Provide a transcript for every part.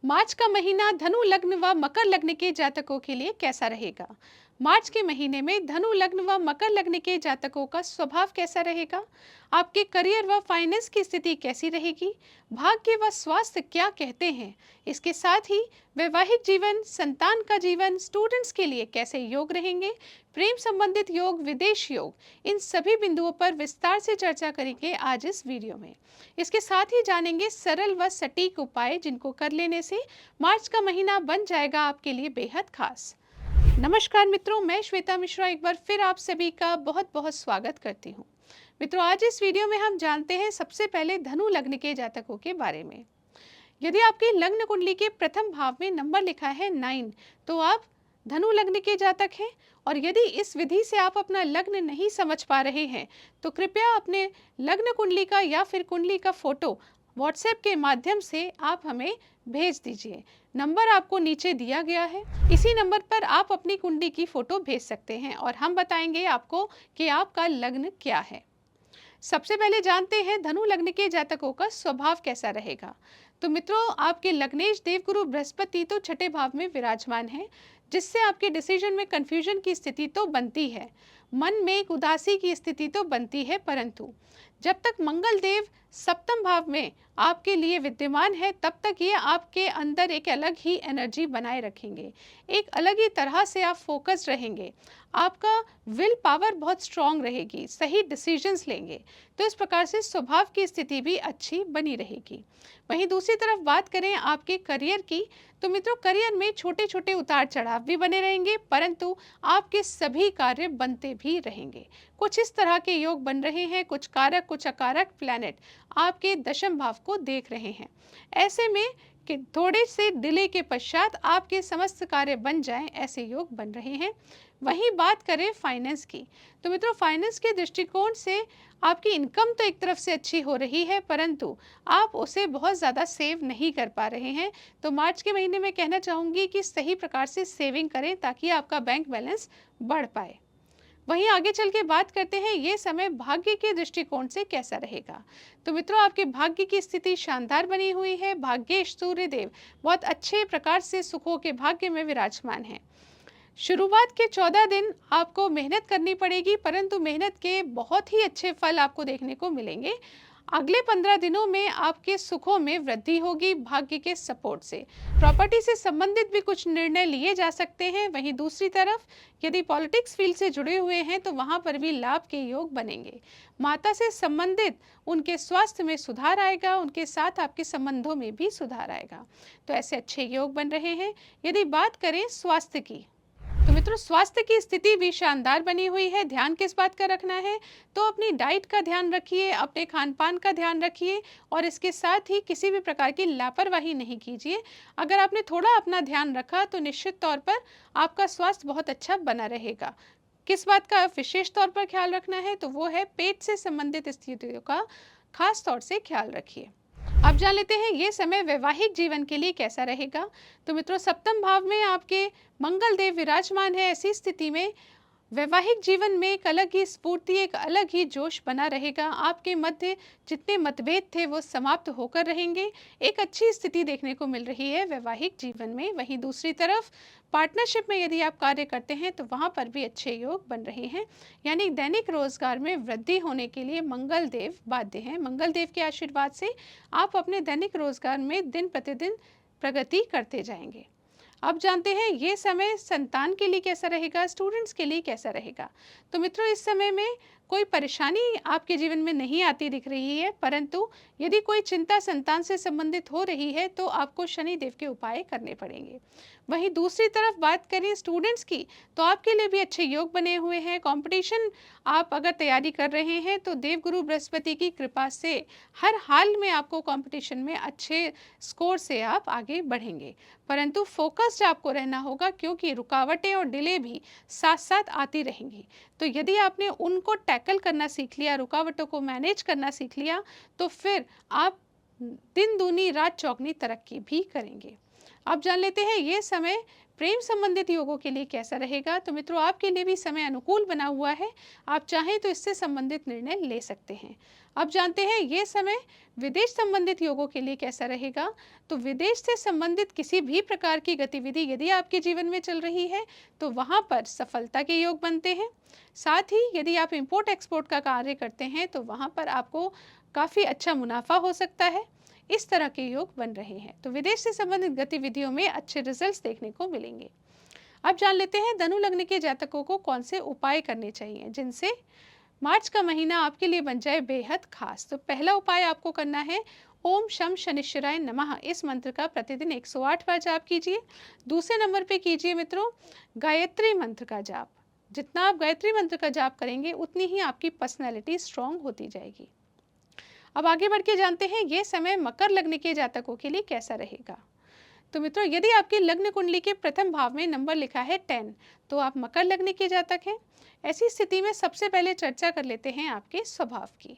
मार्च का महीना धनु लग्न व मकर लग्न के जातकों के लिए कैसा रहेगा? मार्च के महीने में धनु लग्न व मकर लग्न के जातकों का स्वभाव कैसा रहेगा? आपके करियर व फाइनेंस की स्थिति कैसी रहेगी? भाग्य व स्वास्थ्य क्या कहते हैं? इसके साथ ही वैवाहिक जीवन, संतान का जीवन, स्टूडेंट्स के लिए कैसे योग रहेंगे? प्रेम संबंधित योग, विदेश योग, इन सभी बिंदुओं पर विस्तार से चर्चा करेंगे आज इस वीडियो में। इसके साथ ही जानेंगे सरल व सटीक उपाय जिनको कर लेने से मार्च का महीना बन जाएगा आपके लिए बेहद खास। नमस्कार मित्रों, मैं श्वेता मिश्रा एक बार फिर आप सभी का बहुत बहुत स्वागत करती हूँ। मित्रों, आज इस वीडियो में हम जानते हैं सबसे पहले धनु लग्न के जातकों के बारे में। यदि आपकी लग्न कुंडली के प्रथम भाव में नंबर लिखा है 9, तो आप धनु लग्न के जातक हैं। और यदि इस विधि से आप अपना लग्न नहीं समझ पा रहे हैं तो कृपया अपने लग्न कुंडली का या फिर कुंडली का फोटो व्हाट्सएप के माध्यम से आप हमें भेज दीजिए। नंबर आपको नीचे दिया गया है, इसी नंबर पर आप अपनी कुंडली की फोटो भेज सकते हैं और हम बताएंगे आपको कि आपका लग्न क्या है। सबसे पहले जानते हैं धनु लग्न के जातकों का स्वभाव कैसा रहेगा। तो मित्रों, आपके लग्नेश देवगुरु बृहस्पति तो छठे भाव में विराजमान है, जिससे आपके डिसीजन में कंफ्यूजन की स्थिति तो बनती है, मन में एक उदासी की स्थिति तो बनती है, परंतु जब तक मंगल देव सप्तम भाव में आपके लिए विद्यमान है तब तक ये आपके अंदर एक अलग ही एनर्जी बनाए रखेंगे, एक अलग ही तरह से आप फोकस रहेंगे, आपका विल पावर बहुत स्ट्रांग रहेगी, सही डिसीजंस लेंगे, तो इस प्रकार से स्वभाव की स्थिति भी अच्छी बनी रहेगी। वहीं दूसरी तरफ बात करें आपके करियर की, तो मित्रों करियर में छोटे छोटे उतार चढ़ाव भी बने रहेंगे, परंतु आपके सभी कार्य बनते भी रहेंगे। कुछ इस तरह के योग बन रहे हैं, कुछ कारक कुछ अकारक प्लैनेट आपके दशम भाव को देख रहे हैं। ऐसे में कि थोड़े से डिले के पश्चात आपके समस्त कार्य बन जाएं, ऐसे योग बन रहे हैं। वहीं बात करें फाइनेंस की, तो मित्रों फाइनेंस के दृष्टिकोण से आपकी इनकम तो एक तरफ से अच्छी हो रही है, परंतु आप उसे बहुत ज़्यादा सेव नहीं कर पा रहे हैं। तो मार्च के महीने में कहना चाहूँगी कि सही प्रकार से सेविंग करें ताकि आपका बैंक बैलेंस बढ़ पाए। वहीं आगे चल के बात करते हैं ये समय भाग्य के दृष्टिकोण से कैसा रहेगा। तो मित्रों, आपके भाग्य की स्थिति शानदार बनी हुई है। भाग्येश सूर्य देव बहुत अच्छे प्रकार से सुखों के भाग्य में विराजमान है। शुरुआत के 14 दिन आपको मेहनत करनी पड़ेगी, परंतु मेहनत के बहुत ही अच्छे फल आपको देखने को मिलेंगे। अगले 15 दिनों में आपके सुखों में वृद्धि होगी भाग्य के सपोर्ट से। प्रॉपर्टी से संबंधित भी कुछ निर्णय लिए जा सकते हैं। वहीं दूसरी तरफ यदि पॉलिटिक्स फील्ड से जुड़े हुए हैं तो वहां पर भी लाभ के योग बनेंगे। माता से संबंधित उनके स्वास्थ्य में सुधार आएगा, उनके साथ आपके संबंधों में भी सुधार आएगा। तो ऐसे अच्छे योग बन रहे हैं। यदि बात करें स्वास्थ्य की, तो मित्रों स्वास्थ्य की स्थिति भी शानदार बनी हुई है। ध्यान किस बात का रखना है, तो अपनी डाइट का ध्यान रखिए, अपने खान पान का ध्यान रखिए और इसके साथ ही किसी भी प्रकार की लापरवाही नहीं कीजिए। अगर आपने थोड़ा अपना ध्यान रखा तो निश्चित तौर पर आपका स्वास्थ्य बहुत अच्छा बना रहेगा। किस बात का विशेष तौर पर ख्याल रखना है, तो वो है पेट से संबंधित स्थितियों का खास तौर से ख्याल रखिए। अब जान लेते हैं ये समय वैवाहिक जीवन के लिए कैसा रहेगा। तो मित्रों सप्तम भाव में आपके मंगल देव विराजमान है। ऐसी स्थिति में वैवाहिक जीवन में एक अलग ही स्फूर्ति, एक अलग ही जोश बना रहेगा। आपके मध्य जितने मतभेद थे वो समाप्त होकर रहेंगे। एक अच्छी स्थिति देखने को मिल रही है वैवाहिक जीवन में। वहीं दूसरी तरफ पार्टनरशिप में यदि आप कार्य करते हैं तो वहां पर भी अच्छे योग बन रहे हैं, यानी दैनिक रोजगार में वृद्धि होने के लिए मंगल देव बाध्य हैं। मंगल देव के आशीर्वाद से आप अपने दैनिक रोजगार में दिन प्रतिदिन प्रगति करते जाएंगे। अब जानते हैं ये समय संतान के लिए कैसा रहेगा, स्टूडेंट्स के लिए कैसा रहेगा। तो मित्रों इस समय में कोई परेशानी आपके जीवन में नहीं आती दिख रही है, परंतु यदि कोई चिंता संतान से संबंधित हो रही है तो आपको शनि देव के उपाय करने पड़ेंगे। वहीं दूसरी तरफ बात करें स्टूडेंट्स की, तो आपके लिए भी अच्छे योग बने हुए हैं। कंपटीशन आप अगर तैयारी कर रहे हैं तो देवगुरु बृहस्पति की कृपा से हर हाल में आपको कंपटीशन में अच्छे स्कोर से आप आगे बढ़ेंगे, परंतु फोकस्ड आपको रहना होगा क्योंकि रुकावटें और डिले भी साथ साथ आती रहेंगी। तो यदि आपने उनको टैकल करना सीख लिया, रुकावटों को मैनेज करना सीख लिया, तो फिर आप दिन दूनी रात चौगनी तरक्की भी करेंगे। अब जान लेते हैं ये समय प्रेम संबंधित योगों के लिए कैसा रहेगा। तो मित्रों, आपके लिए भी समय अनुकूल बना हुआ है, आप चाहें तो इससे संबंधित निर्णय ले सकते हैं। अब जानते हैं ये समय विदेश संबंधित योगों के लिए कैसा रहेगा। तो विदेश से संबंधित किसी भी प्रकार की गतिविधि यदि आपके जीवन में चल रही है तो वहाँ पर सफलता के योग बनते हैं। साथ ही यदि आप इंपोर्ट एक्सपोर्ट का कार्य करते हैं तो वहाँ पर आपको काफ़ी अच्छा मुनाफा हो सकता है। इस तरह के योग बन रहे हैं, तो विदेश से संबंधित गतिविधियों में अच्छे रिजल्ट्स देखने को मिलेंगे। अब जान लेते हैं धनु लग्न के जातकों को कौन से उपाय करने चाहिए जिनसे मार्च का महीना आपके लिए बन जाए बेहद खास। तो पहला उपाय आपको करना है ओम शम शनिश्चराय नमः, इस मंत्र का प्रतिदिन 108 बार जाप कीजिए। दूसरे नंबर पे कीजिए मित्रों गायत्री मंत्र का जाप। जितना आप गायत्री मंत्र का जाप करेंगे उतनी ही आपकी पर्सनैलिटी स्ट्रांग होती जाएगी। अब आगे बढ़ के जानते हैं ये समय मकर लग्न के जातकों के लिए कैसा रहेगा। तो मित्रों, यदि आपकी लग्न कुंडली के प्रथम भाव में नंबर लिखा है 10 तो आप मकर लग्न के जातक हैं। ऐसी स्थिति में सबसे पहले चर्चा कर लेते हैं आपके स्वभाव की।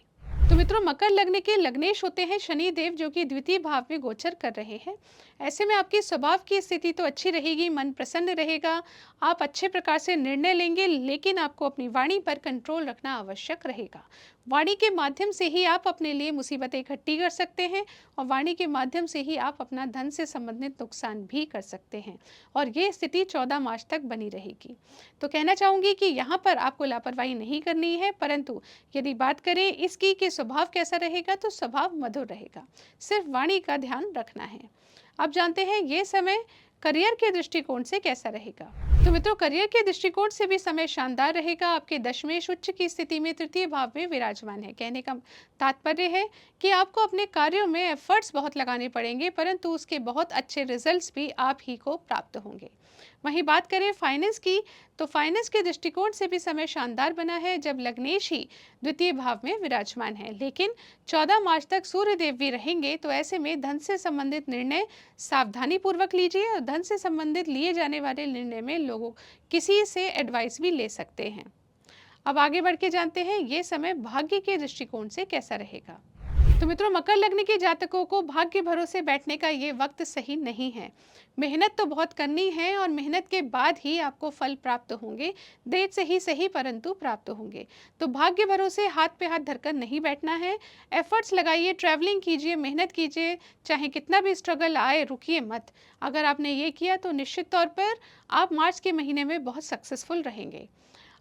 तो मित्रों, मकर लग्न के लग्नेश होते हैं शनि देव जो कि द्वितीय भाव में गोचर कर रहे हैं। ऐसे में आपके स्वभाव की स्थिति तो अच्छी रहेगी, मन प्रसन्न रहेगा, आप अच्छे प्रकार से निर्णय लेंगे, लेकिन आपको अपनी वाणी पर कंट्रोल रखना आवश्यक रहेगा। वाणी के माध्यम से ही आप अपने लिए मुसीबतें इकट्ठी कर सकते हैं और वाणी के माध्यम से ही आप अपना धन से संबंधित नुकसान भी कर सकते हैं और ये स्थिति 14 मार्च तक बनी रहेगी। तो कहना चाहूँगी कि यहाँ पर आपको लापरवाही नहीं करनी है, परंतु यदि बात करें इसकी कि स्वभाव कैसा रहेगा तो स्वभाव मधुर रहेगा, सिर्फ वाणी का ध्यान रखना है। अब जानते हैं ये समय करियर के दृष्टिकोण से कैसा रहेगा। तो मित्रों, करियर के दृष्टिकोण से भी समय शानदार रहेगा। आपके दशमेश उच्च की स्थिति में तृतीय भाव में विराजमान है। कहने का तात्पर्य है कि आपको अपने कार्यों में एफर्ट्स बहुत लगाने पड़ेंगे, परंतु उसके बहुत अच्छे रिजल्ट्स भी आप ही को प्राप्त होंगे। वहीं बात करें फाइनेंस की, तो फाइनेंस के दृष्टिकोण से भी समय शानदार बना है जब लग्नेश ही द्वितीय भाव में विराजमान है। लेकिन 14 मार्च तक सूर्य देव भी रहेंगे, तो ऐसे में धन से संबंधित निर्णय सावधानी पूर्वक लीजिए और धन से संबंधित लिए जाने वाले निर्णय में लोगों किसी से एडवाइस भी ले सकते हैं। अब आगे बढ़ के जानते हैं ये समय भाग्य के दृष्टिकोण से कैसा रहेगा। तो मित्रों, मकर लग्न के जातकों को भाग्य भरोसे बैठने का ये वक्त सही नहीं है। मेहनत तो बहुत करनी है और मेहनत के बाद ही आपको फल प्राप्त होंगे, देर से ही सही परंतु प्राप्त होंगे। तो भाग्य भरोसे हाथ पे हाथ धरकर नहीं बैठना है, एफर्ट्स लगाइए, ट्रैवलिंग कीजिए, मेहनत कीजिए, चाहे कितना भी स्ट्रगल आए रुकिए मत। अगर आपने ये किया तो निश्चित तौर पर आप मार्च के महीने में बहुत सक्सेसफुल रहेंगे।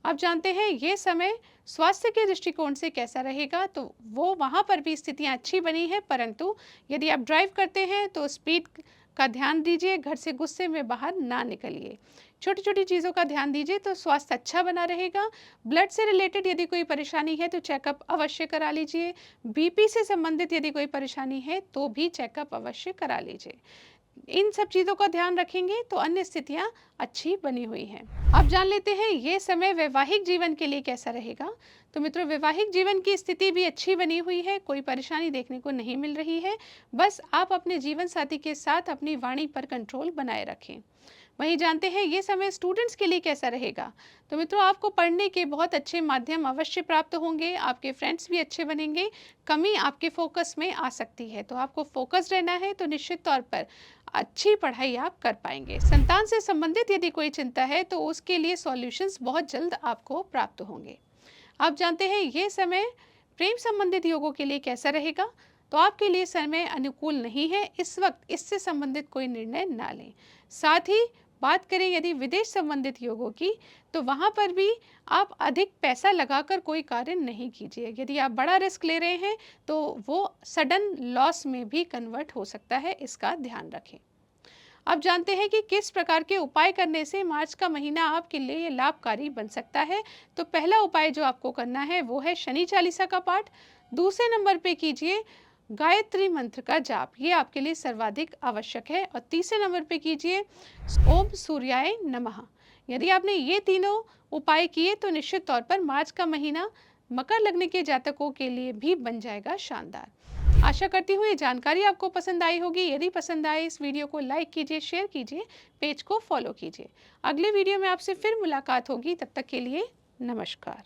अब जानते हैं ये समय स्वास्थ्य के दृष्टिकोण से कैसा रहेगा। तो वो वहाँ पर भी स्थितियाँ अच्छी बनी हैं, परंतु यदि आप ड्राइव करते हैं तो स्पीड का ध्यान दीजिए, घर से गुस्से में बाहर ना निकलिए, छोटी छोटी चीज़ों का ध्यान दीजिए तो स्वास्थ्य अच्छा बना रहेगा। ब्लड से रिलेटेड यदि कोई परेशानी है तो चेकअप अवश्य करा लीजिए। बीपी से संबंधित यदि कोई परेशानी है तो भी चेकअप अवश्य करा लीजिए। इन सब चीज़ों का ध्यान रखेंगे तो अन्य स्थितियां अच्छी बनी हुई हैं। अब जान लेते हैं ये समय वैवाहिक जीवन के लिए कैसा रहेगा। तो मित्रों, वैवाहिक जीवन की स्थिति भी अच्छी बनी हुई है, कोई परेशानी देखने को नहीं मिल रही है। बस आप अपने जीवन साथी के साथ अपनी वाणी पर कंट्रोल बनाए रखें। वहीं जानते हैं ये समय स्टूडेंट्स के लिए कैसा रहेगा। तो मित्रों, आपको पढ़ने के बहुत अच्छे माध्यम अवश्य प्राप्त होंगे, आपके फ्रेंड्स भी अच्छे बनेंगे, कमी आपके फोकस में आ सकती है, तो आपको फोकस रहना है, तो निश्चित तौर पर अच्छी पढ़ाई आप कर पाएंगे। संतान से संबंधित यदि कोई चिंता है तो उसके लिए सॉल्यूशंस बहुत जल्द आपको प्राप्त होंगे। आप जानते हैं ये समय प्रेम संबंधित योगों के लिए कैसा रहेगा। तो आपके लिए समय अनुकूल नहीं है, इस वक्त इससे संबंधित कोई निर्णय ना लें। साथ ही बात करें यदि विदेश संबंधित योगों की, तो वहाँ पर भी आप अधिक पैसा लगाकर कोई कार्य नहीं कीजिए। यदि आप बड़ा रिस्क ले रहे हैं तो वो सडन लॉस में भी कन्वर्ट हो सकता है, इसका ध्यान रखें। अब जानते हैं कि किस प्रकार के उपाय करने से मार्च का महीना आपके लिए लाभकारी बन सकता है। तो पहला उपाय जो आपको करना है वो है शनि चालीसा का पाठ। दूसरे नंबर पे कीजिए गायत्री मंत्र का जाप, ये आपके लिए सर्वाधिक आवश्यक है। और तीसरे नंबर पे कीजिए ओम सूर्याय नमः। यदि आपने ये तीनों उपाय किए तो निश्चित तौर पर मार्च का महीना मकर लग्न के जातकों के लिए भी बन जाएगा शानदार। आशा करती हूँ ये जानकारी आपको पसंद आई होगी। यदि पसंद आए इस वीडियो को लाइक कीजिए, शेयर कीजिए, पेज को फॉलो कीजिए। अगले वीडियो में आपसे फिर मुलाकात होगी, तब तक के लिए नमस्कार।